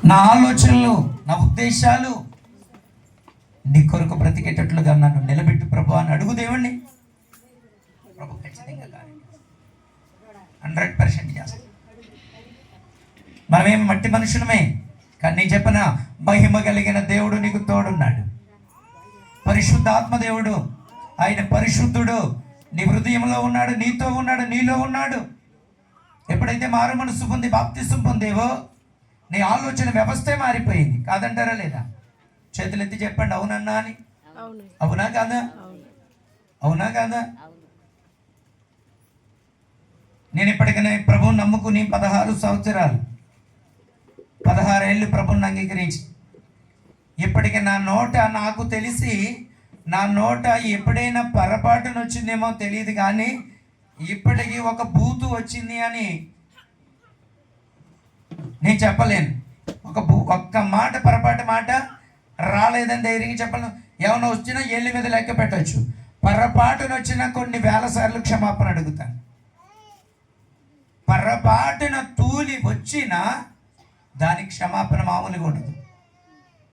నా ఆలోచనలు, నా ఉద్దేశాలు నీ కొరకు బ్రతికేటట్లుగా నన్ను నిలబెట్టు ప్రభు అని అడుగు దేవుణ్ణి. ప్రభు ఖచ్చితంగా 100% చేస్తాం. మనమేం మట్టి మనుషులమే, కానీ నేను చెప్పిన మహిమ కలిగిన దేవుడు నీకు తోడున్నాడు. పరిశుద్ధాత్మ దేవుడు, ఆయన పరిశుద్ధుడు, నీ హృదయంలో ఉన్నాడు, నీతో ఉన్నాడు, నీలో ఉన్నాడు. ఎప్పుడైతే మారు మనసు పొంది బాప్తిసం పొందేవో నీ ఆలోచన వ్యవస్థే మారిపోయింది. కాదంటారా లేదా? చేతులు ఎత్తి చెప్పండి అవునన్నా అని. అవునా కాదా? అవునా కాదా? నేను ఇప్పటికనే ప్రభువుని నమ్ముకుని 16 సంవత్సరాలు, 16 ఏళ్ళు ప్రభువుని అంగీకరించి, ఇప్పటికి నా నోట నాకు తెలిసి నా నోట ఎప్పుడైనా పొరపాటున వచ్చిందేమో తెలియదు, కానీ ఇప్పటికీ ఒక బూతు వచ్చింది అని నేను చెప్పలేను. ఒక్క మాట పొరపాటు మాట రాలేదని ధైర్యంగా చెప్పలేను. ఏమైనా వచ్చినా ఏళ్ళ మీద లెక్క పెట్టవచ్చు. పొరపాటున వచ్చినా కొన్ని వేల సార్లు క్షమాపణ అడుగుతాను. పొరపాటున తూలి వచ్చినా దానికి క్షమాపణ మామూలుగా ఉండదు.